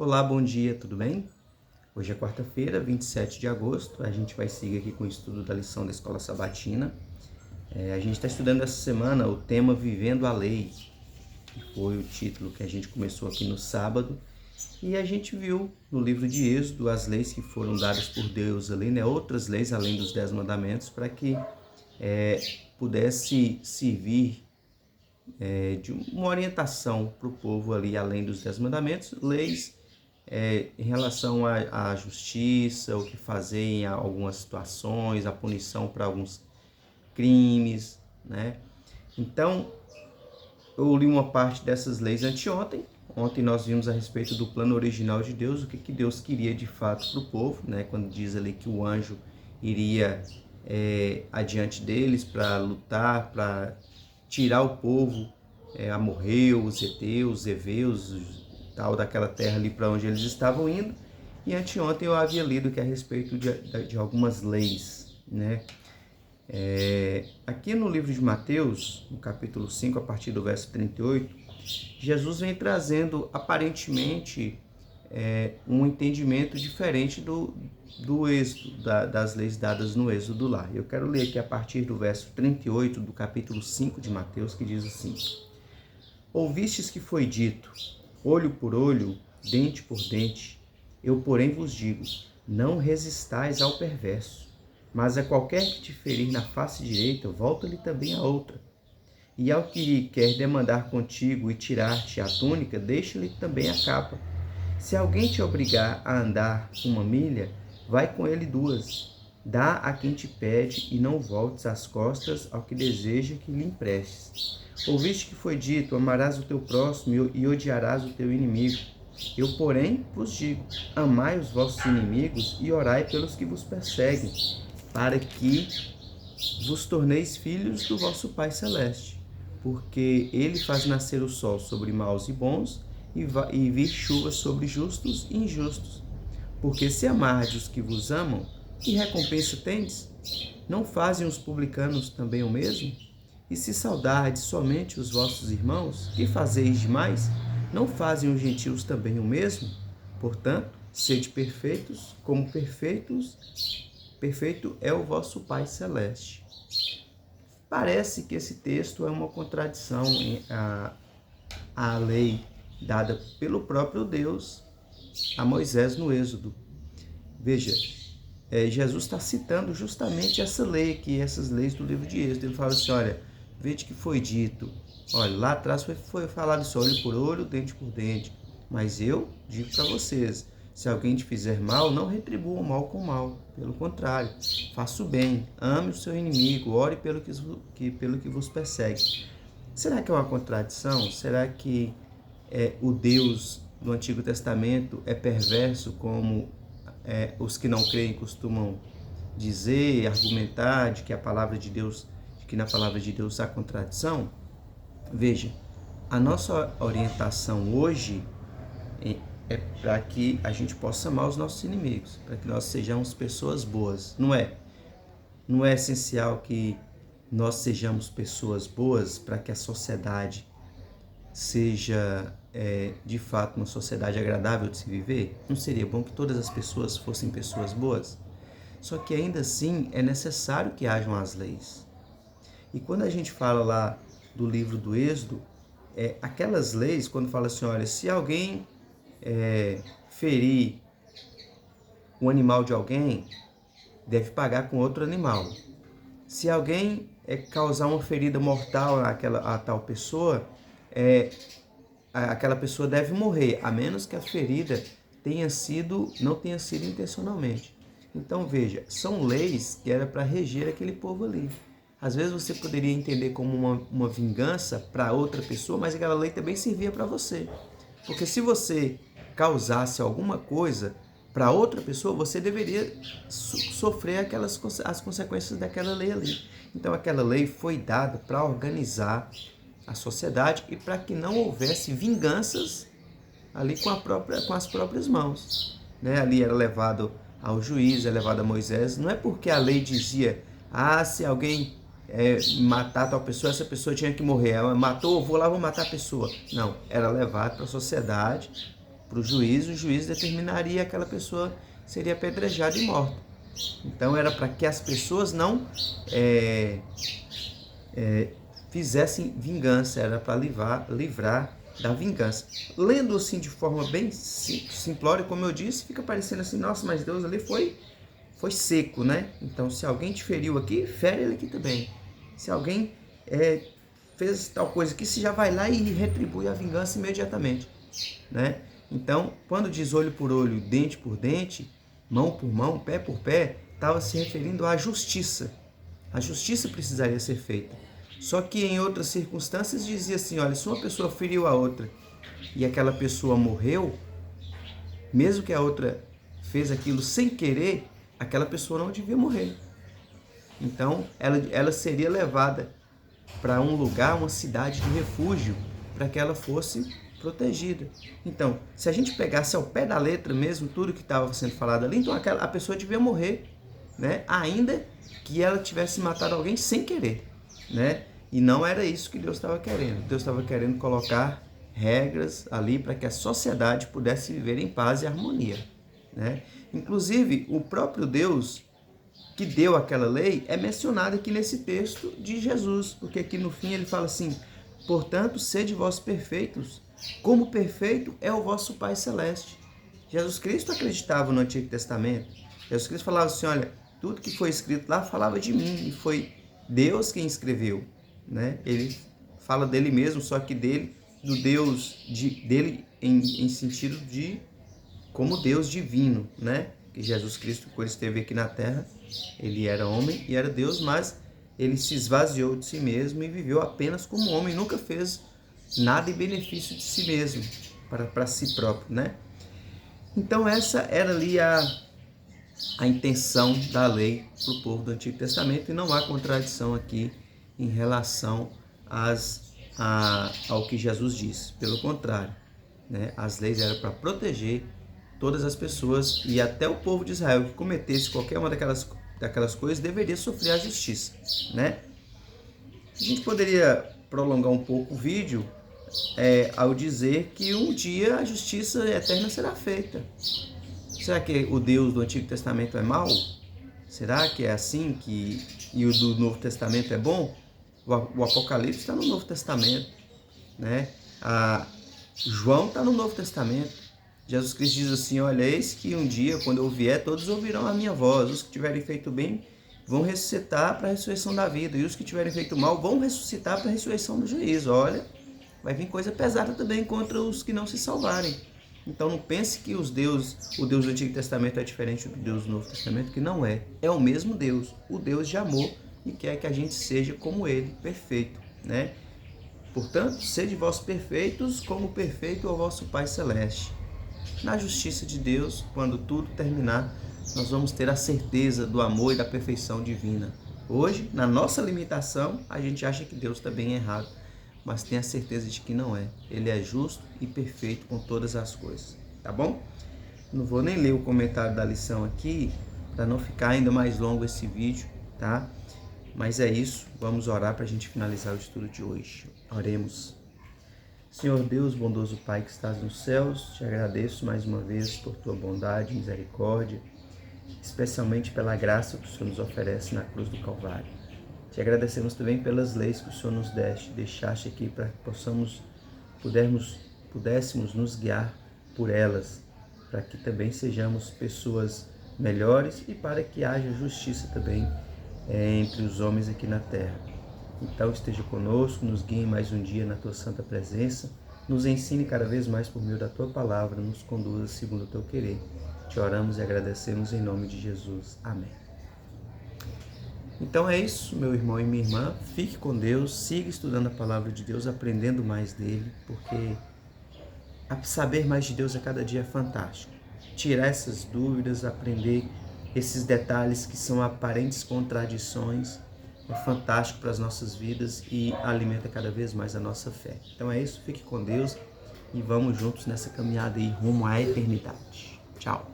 Olá, bom dia, tudo bem? Hoje é quarta-feira, 27 de agosto, a gente vai seguir aqui com o estudo da lição da Escola Sabatina. A gente está estudando essa semana o tema Vivendo a Lei, que foi o título que a gente começou aqui no sábado, e a gente viu no livro de Êxodo as leis que foram dadas por Deus ali, né? Outras leis além dos 10 mandamentos, para que pudesse servir de uma orientação para o povo ali, além dos 10 mandamentos, leis em relação à justiça, o que fazer em algumas situações, a punição para alguns crimes, né? Então, eu li uma parte dessas leis anteontem. Ontem nós vimos a respeito do plano original de Deus, o que Deus queria de fato para o povo, né? Quando diz ali que o anjo iria adiante deles para lutar, para tirar o povo amorreu, os heteus, os heveus, tal, daquela terra ali para onde eles estavam indo. E anteontem eu havia lido que a respeito de algumas leis, né? Aqui no livro de Mateus, no capítulo 5, a partir do verso 38, Jesus vem trazendo aparentemente um entendimento diferente do êxodo, das leis dadas no êxodo lá. Eu quero ler aqui a partir do verso 38 do capítulo 5 de Mateus, que diz assim: Ouvistes que foi dito, olho por olho, dente por dente. Eu, porém, vos digo, não resistais ao perverso, mas a qualquer que te ferir na face direita, volta-lhe também a outra. E ao que quer demandar contigo e tirar-te a túnica, deixa-lhe também a capa. Se alguém te obrigar a andar 1 milha, vai com ele 2. Dá a quem te pede e não voltes as costas ao que deseja que lhe emprestes. Ouviste que foi dito, amarás o teu próximo e odiarás o teu inimigo. Eu, porém, vos digo, amai os vossos inimigos e orai pelos que vos perseguem, para que vos torneis filhos do vosso Pai Celeste. Porque ele faz nascer o sol sobre maus e bons, e vir chuva sobre justos e injustos. Porque se amardes os que vos amam, que recompensa tendes? Não fazem os publicanos também o mesmo? E se saudardes somente os vossos irmãos, que fazeis demais? Não fazem os gentios também o mesmo? Portanto, sede perfeitos, como perfeito é o vosso Pai Celeste. Parece que esse texto é uma contradição à lei dada pelo próprio Deus a Moisés no Êxodo. Veja, Jesus está citando justamente essa lei aqui, essas leis do livro de Êxodo. Ele fala assim, olha, veja que foi dito, olha, lá atrás foi falado isso, olho por olho, dente por dente, mas eu digo para vocês, se alguém te fizer mal, não retribua o mal com mal, pelo contrário, faça o bem, ame o seu inimigo, ore pelo que vos persegue. Será que é uma contradição? Será que o Deus do Antigo Testamento é perverso, como os que não creem costumam dizer, argumentar, de que na palavra de Deus há contradição? Veja, a nossa orientação hoje é para que a gente possa amar os nossos inimigos, para que nós sejamos pessoas boas. Não é essencial que nós sejamos pessoas boas para que a sociedade seja de fato uma sociedade agradável de se viver? Não seria bom que todas as pessoas fossem pessoas boas? Só que ainda assim é necessário que hajam as leis. E quando a gente fala lá do livro do Êxodo, aquelas leis, quando fala assim, olha, se alguém ferir o animal de alguém, deve pagar com outro animal. Se alguém causar uma ferida mortal a tal pessoa, aquela pessoa deve morrer, a menos que a ferida não tenha sido intencionalmente. Então veja, são leis que era para reger aquele povo ali. Às vezes você poderia entender como uma vingança para outra pessoa, mas aquela lei também servia para você. Porque se você causasse alguma coisa para outra pessoa, você deveria sofrer as consequências daquela lei ali. Então aquela lei foi dada para organizar a sociedade e para que não houvesse vinganças ali com as próprias mãos, né? Ali era levado ao juiz, é levado a Moisés. Não é porque a lei dizia, se alguém matar tal pessoa, essa pessoa tinha que morrer. Ela matou, vou matar a pessoa. Não, era levado para a sociedade para o juiz determinaria aquela pessoa seria apedrejada e morta. Então era para que as pessoas não fizessem vingança, era para livrar da vingança. Lendo assim de forma bem simplória, como eu disse, fica parecendo assim, nossa, mas Deus ali foi seco, né? Então se alguém te feriu aqui, fere ele aqui também. Se alguém fez tal coisa aqui, você já vai lá e retribui a vingança imediatamente, né? Então, quando diz olho por olho, dente por dente, mão por mão, pé por pé, estava se referindo à justiça. A justiça precisaria ser feita. Só que em outras circunstâncias dizia assim, olha, se uma pessoa feriu a outra e aquela pessoa morreu, mesmo que a outra fez aquilo sem querer, aquela pessoa não devia morrer. Então, ela seria levada para um lugar, uma cidade de refúgio, para que ela fosse protegida. Então, se a gente pegasse ao pé da letra mesmo tudo que estava sendo falado ali, então a pessoa devia morrer, né? Ainda que ela tivesse matado alguém sem querer, né? E não era isso que Deus estava querendo. Deus estava querendo colocar regras ali para que a sociedade pudesse viver em paz e harmonia, né? Inclusive, o próprio Deus que deu aquela lei é mencionado aqui nesse texto de Jesus, porque aqui no fim ele fala assim, portanto, sede vós perfeitos, como perfeito é o vosso Pai Celeste. Jesus Cristo acreditava no Antigo Testamento. Jesus Cristo falava assim, olha, tudo que foi escrito lá falava de mim, e foi Deus quem escreveu, né? Ele fala dele mesmo, só que dele em sentido de como Deus divino, né? Que Jesus Cristo, quando esteve aqui na Terra, ele era homem e era Deus, mas ele se esvaziou de si mesmo e viveu apenas como homem, nunca fez nada em benefício de si mesmo, para si próprio, né? Então essa era ali a intenção da lei para o povo do Antigo Testamento, e não há contradição aqui em relação ao que Jesus disse. Pelo contrário, né? As leis eram para proteger todas as pessoas, e até o povo de Israel que cometesse qualquer uma daquelas coisas deveria sofrer a justiça, né? A gente poderia prolongar um pouco o vídeo ao dizer que um dia a justiça eterna será feita. Será que o Deus do Antigo Testamento é mau? Será que é assim e o do Novo Testamento é bom? O Apocalipse está no Novo Testamento, né? João está no Novo Testamento. Jesus Cristo diz assim, olha, eis que um dia, quando eu vier, todos ouvirão a minha voz. Os que tiverem feito bem vão ressuscitar para a ressurreição da vida, e os que tiverem feito mal vão ressuscitar para a ressurreição do juízo. Olha, vai vir coisa pesada também contra os que não se salvarem. Então não pense que o Deus do Antigo Testamento é diferente do Deus do Novo Testamento, que não é. É o mesmo Deus, o Deus de amor, e quer que a gente seja como ele, perfeito, né? Portanto, sede vós perfeitos, como perfeito é o vosso Pai Celeste. Na justiça de Deus, quando tudo terminar, nós vamos ter a certeza do amor e da perfeição divina. Hoje, na nossa limitação, a gente acha que Deus está bem errado, mas tem a certeza de que não é. Ele é justo e perfeito com todas as coisas, tá bom? Não vou nem ler o comentário da lição aqui, para não ficar ainda mais longo esse vídeo, tá? Mas é isso, vamos orar para a gente finalizar o estudo de hoje. Oremos. Senhor Deus, bondoso Pai que estás nos céus, te agradeço mais uma vez por tua bondade e misericórdia, especialmente pela graça que o Senhor nos oferece na cruz do Calvário. Te agradecemos também pelas leis que o Senhor nos deixaste aqui para que pudéssemos nos guiar por elas, para que também sejamos pessoas melhores e para que haja justiça também entre os homens aqui na terra. Então esteja conosco, nos guie mais um dia na tua santa presença, nos ensine cada vez mais por meio da tua palavra, nos conduza segundo o teu querer. Te oramos e agradecemos em nome de Jesus. Amém. Então é isso, meu irmão e minha irmã. Fique com Deus, siga estudando a palavra de Deus, aprendendo mais dele, porque saber mais de Deus a cada dia é fantástico. Tirar essas dúvidas, aprender esses detalhes que são aparentes contradições, é fantástico para as nossas vidas e alimenta cada vez mais a nossa fé. Então é isso, fique com Deus e vamos juntos nessa caminhada aí rumo à eternidade. Tchau!